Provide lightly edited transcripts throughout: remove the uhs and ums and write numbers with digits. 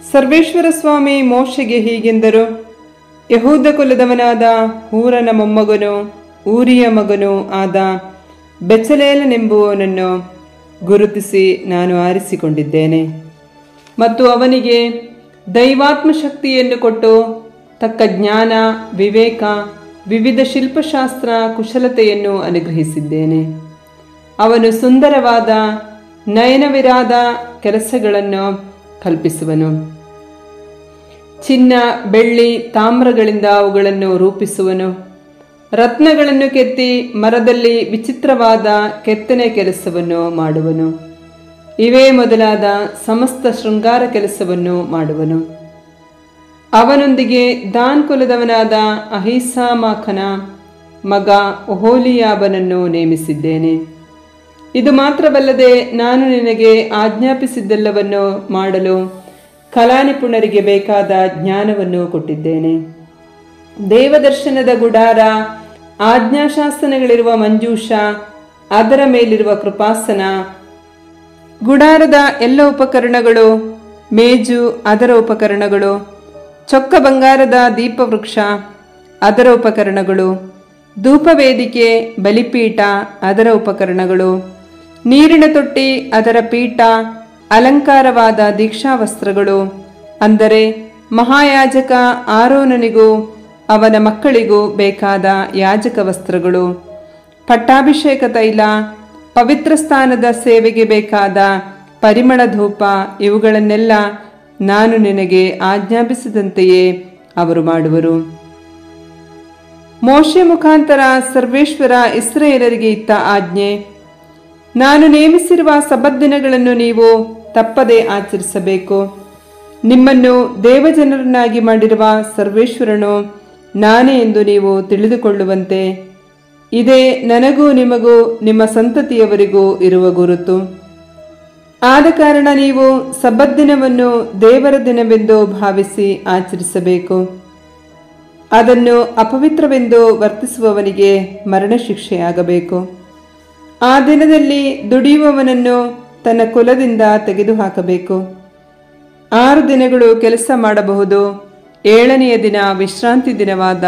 ಸರ್ವೇಶ್ವರ ಸ್ವಾಮಿ ಮೋಶೆಗೆ ಹೀಗೆಂದರು, ಯಹೂದ ಕುಲದವನಾದ ಹೂರನ ಮೊಮ್ಮಗನು ಊರಿಯ ಮಗನೂ ಆದ ಬೆಚಲೇಲನೆಂಬುವನನ್ನು ಗುರುತಿಸಿ ನಾನು ಆರಿಸಿಕೊಂಡಿದ್ದೇನೆ ಮತ್ತು ಅವನಿಗೆ ದೈವಾತ್ಮ ಶಕ್ತಿಯನ್ನು ಕೊಟ್ಟು ತಕ್ಕ ಜ್ಞಾನ, ವಿವೇಕ, ವಿವಿಧ ಶಿಲ್ಪಶಾಸ್ತ್ರ ಕುಶಲತೆಯನ್ನು ಅನುಗ್ರಹಿಸಿದ್ದೇನೆ. ಅವನು ಸುಂದರವಾದ ನಯನವಿರಾದ ಕೆಲಸಗಳನ್ನು ಕಲ್ಪಿಸುವನು. ಚಿನ್ನ, ಬೆಳ್ಳಿ, ತಾಮ್ರಗಳಿಂದ ಅವುಗಳನ್ನು ರೂಪಿಸುವನು. ರತ್ನಗಳನ್ನು ಕೆತ್ತಿ ಮರದಲ್ಲಿ ವಿಚಿತ್ರವಾದ ಕೆತ್ತನೆ ಕೆಲಸವನ್ನು ಮಾಡುವನು. ಇವೇ ಮೊದಲಾದ ಸಮಸ್ತ ಶೃಂಗಾರ ಕೆಲಸವನ್ನು ಮಾಡುವನು. ಅವನೊಂದಿಗೆ ದಾನ್ ಕುಲದವನಾದ ಅಹೀಸಾಮಾಕನ ಮಗ ಒಹೋಲಿಯಾಬನನ್ನು ನೇಮಿಸಿದ್ದೇನೆ. ಇದು ಮಾತ್ರವಲ್ಲದೆ ನಾನು ನಿನಗೆ ಆಜ್ಞಾಪಿಸಿದ್ದೆಲ್ಲವನ್ನು ಮಾಡಲು ಕಲಾನಿಪುಣರಿಗೆ ಬೇಕಾದ ಜ್ಞಾನವನ್ನು ಕೊಟ್ಟಿದ್ದೇನೆ. ದೇವದರ್ಶನದ ಗುಡಾರ, ಆಜ್ಞಾಶಾಸನಗಳಿರುವ ಮಂಜೂಷ, ಅದರ ಮೇಲಿರುವ ಕೃಪಾಸನ, ಗುಡಾರದ ಎಲ್ಲ ಉಪಕರಣಗಳು, ಮೇಜು, ಅದರ ಉಪಕರಣಗಳು, ಚೊಕ್ಕ ಬಂಗಾರದ ದೀಪವೃಕ್ಷ, ಅದರ ಉಪಕರಣಗಳು, ಧೂಪವೇದಿಕೆ, ಬಲಿಪೀಠ, ಅದರ ಉಪಕರಣಗಳು, ನೀರಿನ ತೊಟ್ಟಿ, ಅದರ ಪೀಠ, ಅಲಂಕಾರವಾದ ದೀಕ್ಷಾವಸ್ತ್ರಗಳು, ಅಂದರೆ ಮಹಾಯಾಜಕ ಆರೋನನಿಗೂ ಅವನ ಮಕ್ಕಳಿಗೂ ಬೇಕಾದ ಯಾಜಕ ವಸ್ತ್ರಗಳು, ಪಟ್ಟಾಭಿಷೇಕ ತೈಲ, ಪವಿತ್ರ ಸ್ಥಾನದ ಸೇವೆಗೆ ಬೇಕಾದ ಪರಿಮಳ ಧೂಪ, ಇವುಗಳನ್ನೆಲ್ಲ ನಾನು ನಿನಗೆ ಆಜ್ಞಾಪಿಸಿದಂತೆಯೇ ಅವರು ಮಾಡುವರು. ಮೋಶೆ ಮುಖಾಂತರ ಸರ್ವೇಶ್ವರ ಇಸ್ರಾಯೇಲರಿಗೆ ಇತ್ತ ಆಜ್ಞೆ, ನಾನು ನೇಮಿಸಿರುವ ಸಬ್ಬತ್ ದಿನಗಳನ್ನು ನೀವು ತಪ್ಪದೆ ಆಚರಿಸಬೇಕು. ನಿಮ್ಮನ್ನು ದೇವಜನರನ್ನಾಗಿ ಮಾಡಿರುವ ಸರ್ವೇಶ್ವರನು ನಾನೇ ಎಂದು ನೀವು ತಿಳಿದುಕೊಳ್ಳುವಂತೆ ಇದೇ ನನಗೂ ನಿಮಗೂ ನಿಮ್ಮ ಸಂತತಿಯವರಿಗೂ ಇರುವ ಗುರುತು. ಆದ ಕಾರಣ ನೀವು ಸಬ್ಬತ್ ದಿನವನ್ನು ದೇವರ ದಿನವೆಂದು ಭಾವಿಸಿ ಆಚರಿಸಬೇಕು. ಅದನ್ನು ಅಪವಿತ್ರವೆಂದು ವರ್ತಿಸುವವನಿಗೆ ಮರಣ ಶಿಕ್ಷೆಯಾಗಬೇಕು. ಆ ದಿನದಲ್ಲಿ ದುಡಿಯುವವನನ್ನು ತನ್ನ ಕುಲದಿಂದ ತೆಗೆದುಹಾಕಬೇಕು. 6 ದಿನಗಳು ಕೆಲಸ ಮಾಡಬಹುದು. 7ನೆಯ ದಿನ ವಿಶ್ರಾಂತಿ ದಿನವಾದ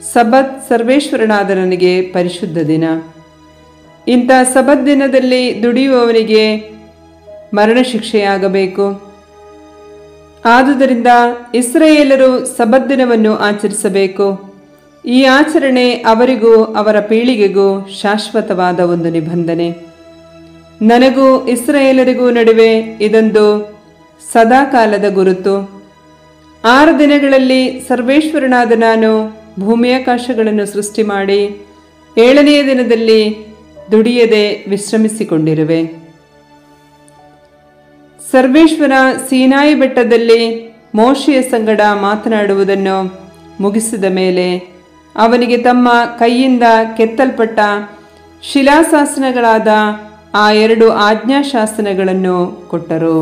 ಸಬ್ಬತ್ ಸರ್ವೇಶ್ವರನಾದ ನನಗೆ ಪರಿಶುದ್ಧ ದಿನ. ಇಂಥ ಸಬ್ಬತ್ ದಿನದಲ್ಲಿ ದುಡಿಯುವವನಿಗೆ ಮರಣ ಶಿಕ್ಷೆಯಾಗಬೇಕು. ಆದುದರಿಂದ ಇಸ್ರಾಯೇಲರು ಸಬ್ಬತ್ ದಿನವನ್ನು ಆಚರಿಸಬೇಕು. ಈ ಆಚರಣೆ ಅವರಿಗೂ ಅವರ ಪೀಳಿಗೆಗೂ ಶಾಶ್ವತವಾದ ಒಂದು ನಿಬಂಧನೆ. ನನಗೂ ಇಸ್ರಾಯೇಲರಿಗೂ ನಡುವೆ ಇದೊಂದು ಸದಾಕಾಲದ ಗುರುತು. 6 ದಿನಗಳಲ್ಲಿ ಸರ್ವೇಶ್ವರನಾದ ನಾನು ಭೂಮಿಯಾಕಾಶಗಳನ್ನು ಸೃಷ್ಟಿ ಮಾಡಿ 7ನೆಯ ದಿನದಲ್ಲಿ ದುಡಿಯದೆ ವಿಶ್ರಮಿಸಿಕೊಂಡಿರುವೆ. ಸರ್ವೇಶ್ವರ ಸೀನಾಯಿ ಬೆಟ್ಟದಲ್ಲಿ ಮೋಶೆಯ ಸಂಗಡ ಮಾತನಾಡುವುದನ್ನು ಮುಗಿಸಿದ ಮೇಲೆ ಅವನಿಗೆ ತಮ್ಮ ಕೈಯಿಂದ ಕೆತ್ತಲ್ಪಟ್ಟ ಶಿಲಾಶಾಸನಗಳಾದ ಆ 2 ಆಜ್ಞಾಶಾಸನಗಳನ್ನು ಕೊಟ್ಟರು.